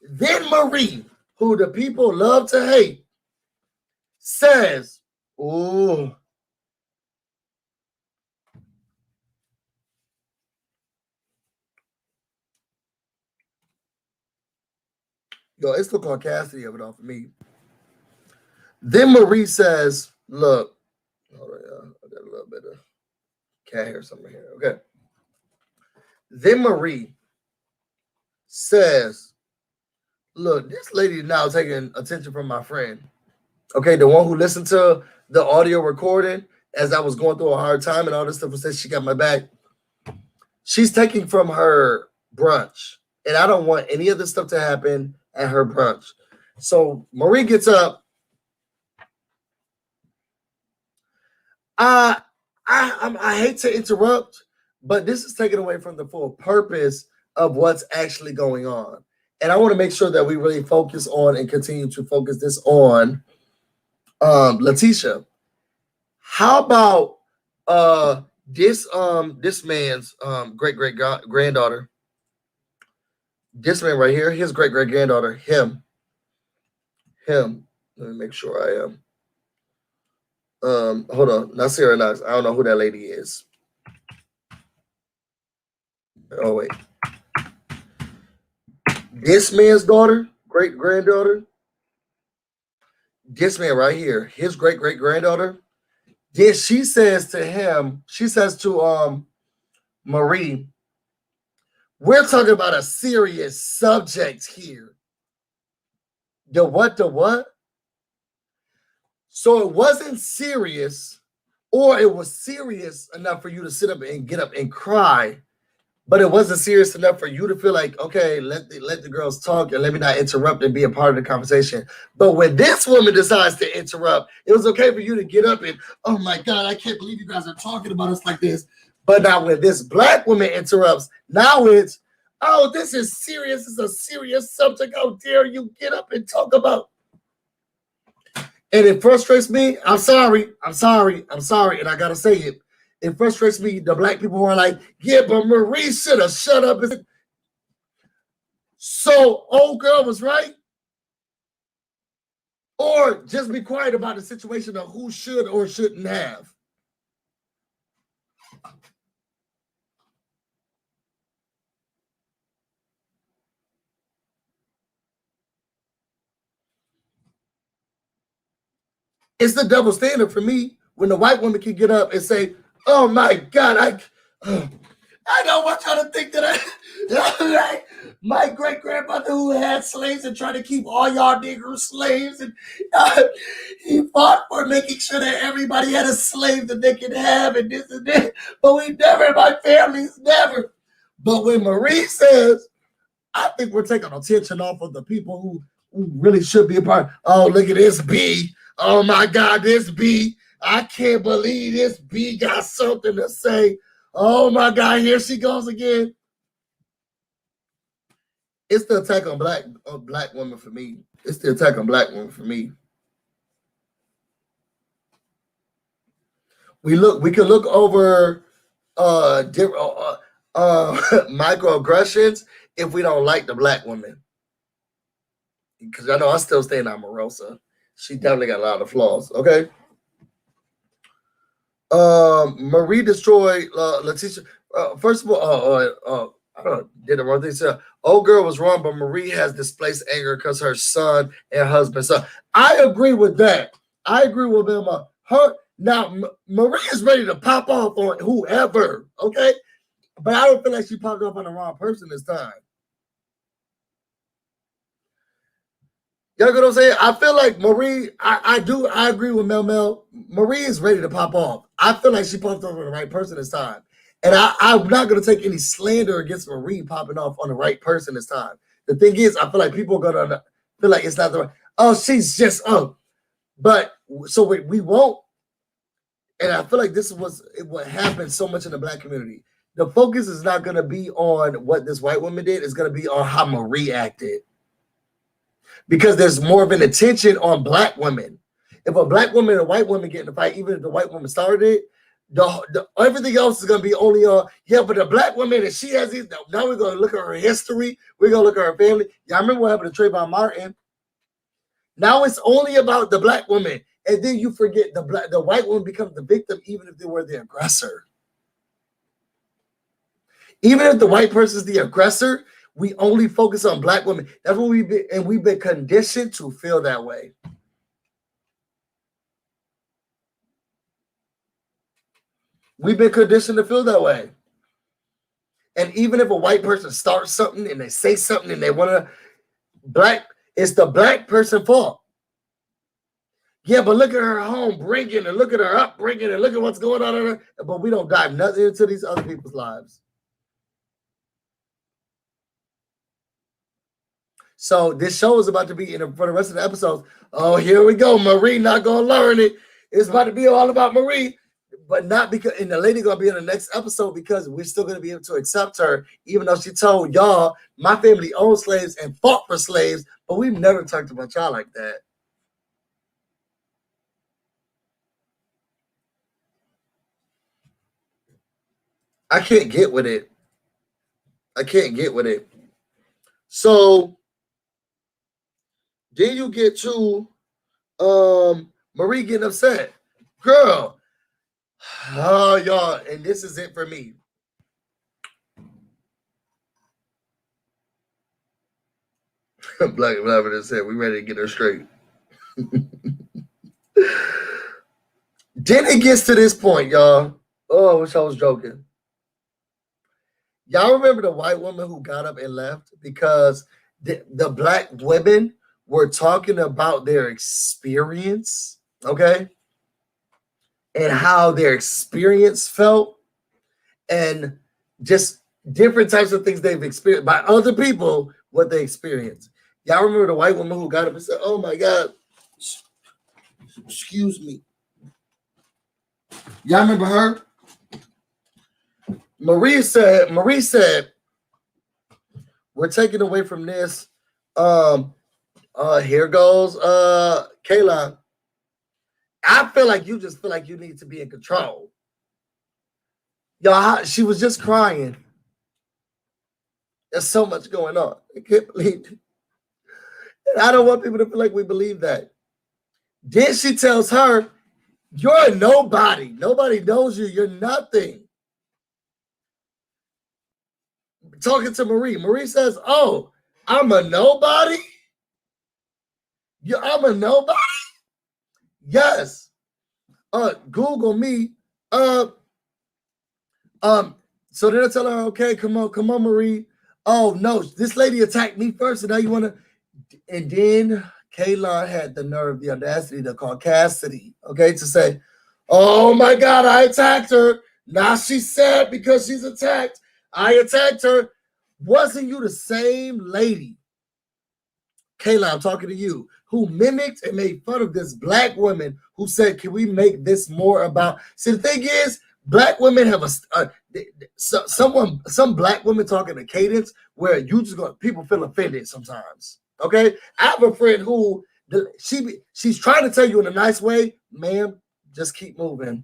Then Marie, who the people love to hate, says, "Oh, yo, it's the caucasity of it all for me." Then Marie says, "Look, all right, I got a little bit of cat hair somewhere here. Okay." Then Marie says, "Look, this lady is now taking attention from my friend. Okay, the one who listened to the audio recording as I was going through a hard time and all this stuff, says she got my back. She's taking from her brunch, and I don't want any of this stuff to happen at her brunch." So Marie gets up. I hate to interrupt, but this is taken away from the full purpose of what's actually going on. And I want to make sure that we really focus on and continue to focus this on Letitia. How about this man's great-great-granddaughter? This man right here, his great-great-granddaughter, him. him. Let me make sure I am. Hold on, not Sarah Knox. I don't know who that lady is. Oh wait, this man's daughter, great granddaughter. This man right here, his great great granddaughter. Then she says to him, she says to Marie, we're talking about a serious subject here. The what? The what? So it wasn't serious, or it was serious enough for you to sit up and get up and cry, but it wasn't serious enough for you to feel like, okay, let the girls talk and let me not interrupt and be a part of the conversation. But when this woman decides to interrupt, it was okay for you to get up and, oh my God, I can't believe you guys are talking about us like this. But now when this black woman interrupts, now it's, oh, this is serious. This is a serious subject. How dare you get up and talk about? And it frustrates me. I'm sorry. And I got to say it. It frustrates me, the black people who are like, yeah, but Marie should have shut up. So old girl was right? Or just be quiet about the situation of who should or shouldn't have. It's the double standard for me when the white woman can get up and say, oh my God, I don't want y'all to think that like my great grandmother who had slaves and tried to keep all y'all niggers slaves, and he fought for making sure that everybody had a slave that they could have, and this and that. But we never, my family's never. But when Marie says, I think we're taking attention off of the people who really should be a part. Oh, look at this B. Oh my God, this B. I can't believe this B got something to say. Oh my God, here she goes again. It's the attack on black women for me. It's the attack on black women for me. We can look over microaggressions if we don't like the black woman. Because I know I still stand on Marosa. She definitely got a lot of flaws. Okay. Marie destroyed Letitia. First of all, I did the wrong thing. So, old girl was wrong, but Marie has displaced anger because her son and husband. So I agree with that. I agree with them. Her now, Marie is ready to pop off on whoever. Okay, but I don't feel like she popped off on the wrong person this time. Y'all know what I'm saying? I feel like Marie, I agree with Mel. Marie is ready to pop off. I feel like she popped off on the right person this time. And I'm not going to take any slander against Marie popping off on the right person this time. The thing is, I feel like people are going to feel like it's not the right, oh, she's just, But, so we won't, and I feel like this is what happens so much in the black community. The focus is not going to be on what this white woman did. It's going to be on how Marie acted. Because there's more of an attention on black women. If a black woman and a white woman get in a fight, even if the white woman started it, everything else is going to be only on, yeah, but the black woman, and she has these, now we're going to look at her history. We're going to look at her family. Yeah, I remember what happened to Trayvon Martin. Now it's only about the black woman. And then you forget the white woman becomes the victim, even if they were the aggressor. Even if the white person is the aggressor, we only focus on black women. That's what we've been conditioned to feel that way. We've been conditioned to feel that way. And even if a white person starts something and they say something and they want to, it's the black person's fault. Yeah, but look at her home bringing and look at her upbringing and look at what's going on in her. But we don't dive nothing into these other people's lives. So this show is about to be for the rest of the episodes. Oh, here we go. Marie not gonna learn it. It's about to be all about Marie, but not because. And the lady gonna be in the next episode because we're still gonna be able to accept her, even though she told y'all my family owned slaves and fought for slaves, but we've never talked about y'all like that. I can't get with it. I can't get with it. So Then you get to Marie getting upset. Girl, oh y'all, and this is it for me. Black Lavender said, we ready to get her straight. Then it gets to this point, y'all. Oh, I wish I was joking. Y'all remember the white woman who got up and left because the black women were talking about their experience, okay? And how their experience felt and just different types of things they've experienced by other people, what they experienced. Y'all remember the white woman who got up and said, oh my God, excuse me. Y'all remember her? Marie said, we're taking away from this. Here goes Kaylon. I feel like you just feel like you need to be in control. Y'all, she was just crying. There's so much going on. I can't believe it. And I don't want people to feel like we believe that. Then she tells her, you're a nobody. Nobody knows you. You're nothing. Talking to Marie. Marie says, oh, I'm a nobody? Yeah, I'm a nobody? Yes. Google me. So then I tell her, okay, come on, Marie. Oh no, this lady attacked me first, and now you want to. And then Kaylon had the nerve, the audacity to call Cassidy, okay, to say, oh my God, I attacked her. Now she's sad because she's attacked. I attacked her. Wasn't you the same lady, Kaylon, I'm talking to you, who mimicked and made fun of this black woman who said, can we make this more about? See, the thing is, black women have some black women talking to cadence where you just go, people feel offended sometimes. Okay, I have a friend who she's trying to tell you in a nice way, ma'am, just keep moving.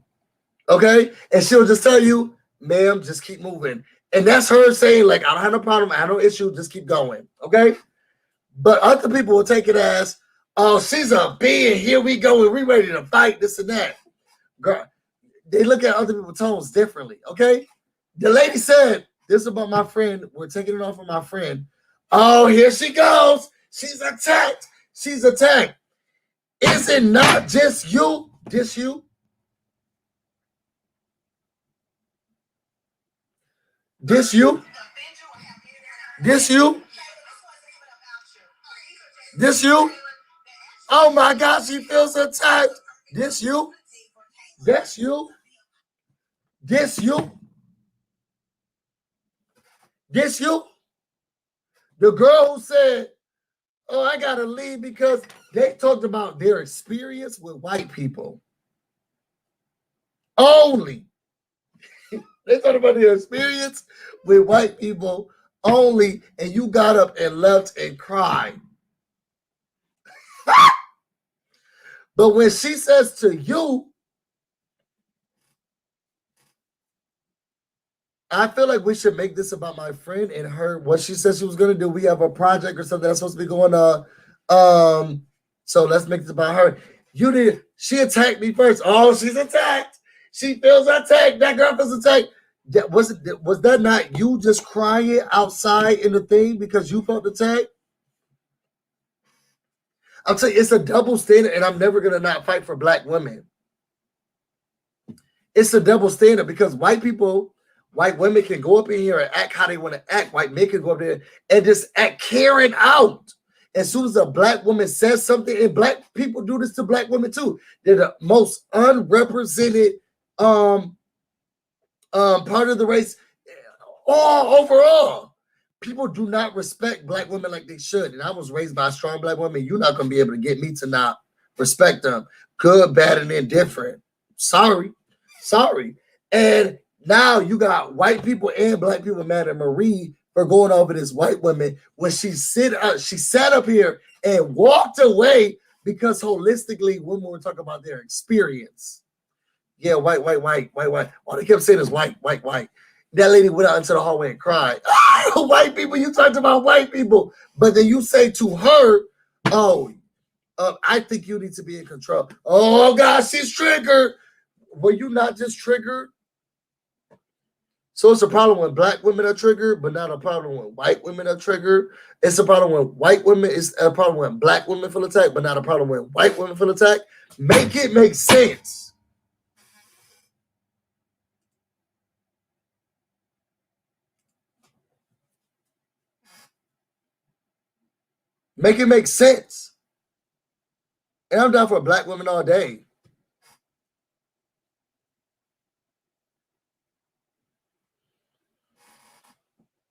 Okay, and she'll just tell you, ma'am, just keep moving, and that's her saying like, I don't have no problem, I have no issue, just keep going. Okay, but other people will take it as, oh, she's a B, and here we go, and we ready to fight this and that. Girl, they look at other people's tones differently. Okay, the lady said, this is about my friend. We're taking it off of my friend. Oh, here she goes. She's attacked. She's attacked. Is it not just you? Just you? This you? This you? This you? Oh my God, she feels attacked. This you? That's you? This you? This you? The girl who said, oh, I gotta leave because they talked about their experience with white people. Only. They talked about their experience with white people only, and you got up and left and cried. But when she says to you, I feel like we should make this about my friend and her, what she said she was going to do. We have a project or something that's supposed to be going on. So let's make this about her. She attacked me first. Oh, she's attacked. She feels attacked. That girl feels attacked. Was that not you just crying outside in the thing because you felt attacked? I'll tell you, it's a double standard, and I'm never going to not fight for black women. It's a double standard because white women can go up in here and act how they want to act. White men can go up there and just act carrying out. As soon as a black woman says something, and black people do this to black women too. They're the most unrepresented part of the race overall. People do not respect black women like they should. And I was raised by a strong black woman. You're not going to be able to get me to not respect them. Good, bad, and indifferent. Sorry. And now you got white people and black people mad at Marie for going over this white woman when she sat up here and walked away because holistically women were talking about their experience. Yeah, white. All they kept saying is white. That lady went out into the hallway and cried. Oh, white people, you talked about white people. But then you say to her, oh, I think you need to be in control. Oh God, she's triggered. Were you not just triggered? So it's a problem when black women are triggered, but not a problem when white women are triggered. It's a problem when white women, it's a problem when black women feel attacked, but not a problem when white women feel attacked. Make it make sense. Make it make sense. And I'm down for black women all day.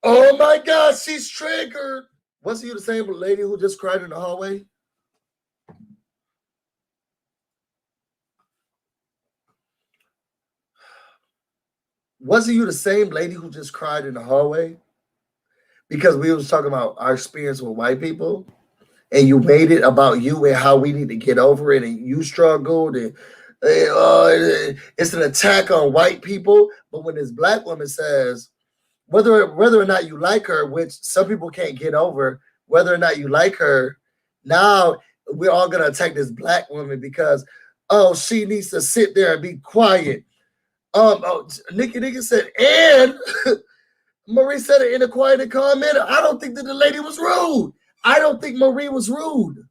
Oh my God, she's triggered. Wasn't you the same lady who just cried in the hallway? Wasn't you the same lady who just cried in the hallway? Because we was talking about our experience with white people, and you made it about you and how we need to get over it, and you struggled, and it's an attack on white people. But when this black woman says, whether or not you like her, which some people can't get over, whether or not you like her, now we're all gonna attack this black woman because she needs to sit there and be quiet. Nikki said, and Marie said it in a quiet and calm manner. I don't think that the lady was rude. I don't think Marie was rude.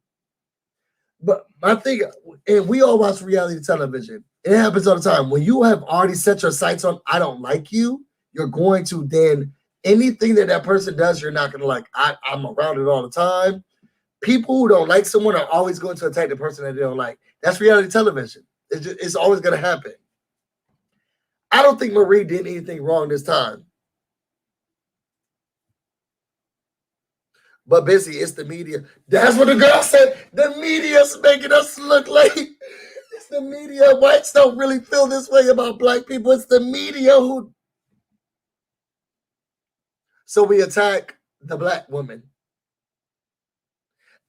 But my thing, and we all watch reality television. It happens all the time. When you have already set your sights on, I don't like you, you're going to then, anything that person does, you're not going to like. I'm around it all the time. People who don't like someone are always going to attack the person that they don't like. That's reality television. It's always going to happen. I don't think Marie did anything wrong this time. But busy, it's the media. That's what the girl said. The media's making us look like it's the media. Whites don't really feel this way about black people. It's the media who. So we attack the black woman.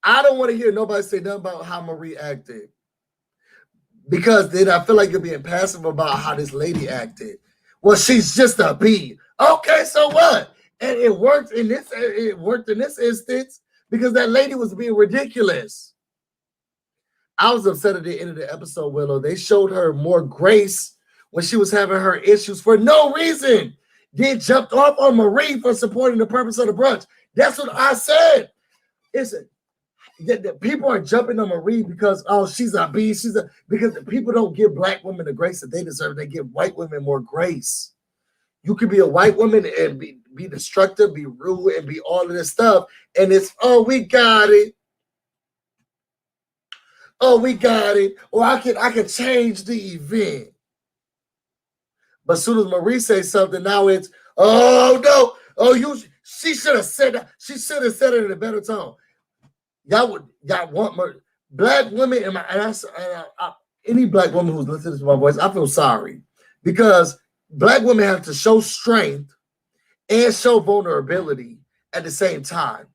I don't want to hear nobody say nothing about how Marie acted, because then I feel like you're being passive about how this lady acted. Well, she's just a bee. Okay, so what? And it worked in this instance because that lady was being ridiculous. I was upset at the end of the episode, Willow. They showed her more grace when she was having her issues for no reason. Then jumped off on Marie for supporting the purpose of the brunch. That's what I said. The people are jumping on Marie because she's a bee. Because the people don't give black women the grace that they deserve. They give white women more grace. You could be a white woman and be destructive, be rude, and be all of this stuff. And it's, we got it. Oh, we got it. Or I can change the event. But as soon as Marie says something, now it's, oh no. She should have said that. She should have said it in a better tone. Y'all want black women, any black woman who's listening to my voice, I feel sorry, because black women have to show strength and show vulnerability at the same time,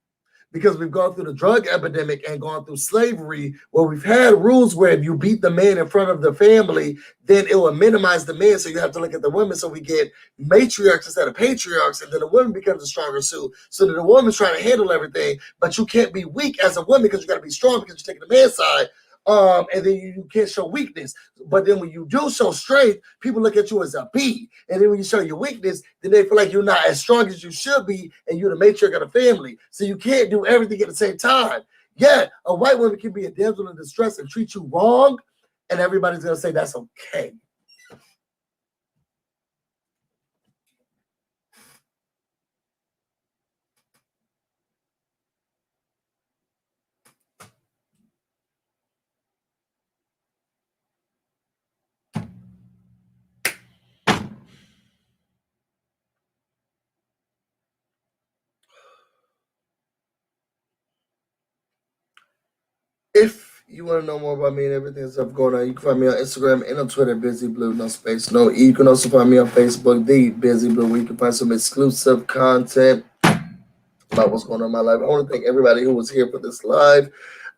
because we've gone through the drug epidemic and gone through slavery, where we've had rules where if you beat the man in front of the family, then it will minimize the man. So you have to look at the women. So we get matriarchs instead of patriarchs, and then the woman becomes a stronger suit. So that the woman's trying to handle everything, but you can't be weak as a woman because you got to be strong because you're taking the man's side. And then you can't show weakness. But then when you do show strength, people look at you as a bee. And then when you show your weakness, then they feel like you're not as strong as you should be, and you're the matriarch of the family. So you can't do everything at the same time. Yet a white woman can be a damsel in distress and treat you wrong, and everybody's gonna say that's okay. If you want to know more about me and everything that's going on, you can find me on Instagram and on Twitter, BusyBlu, no space, no E. You can also find me on Facebook, the BusyBlu, where you can find some exclusive content about what's going on in my life. I want to thank everybody who was here for this live.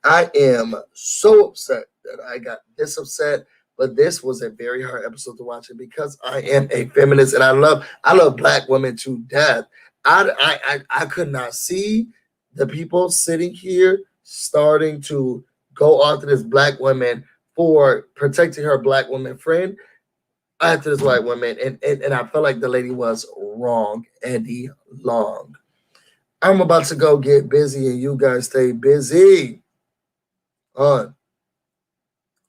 I am so upset that I got this upset, but this was a very hard episode to watch, because I am a feminist and I love black women to death. I could not see the people sitting here starting to go after this black woman for protecting her black woman friend after this white woman. And I felt like the lady was wrong, Eddie Long. I'm about to go get busy, and you guys stay busy. On.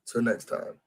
Till next time.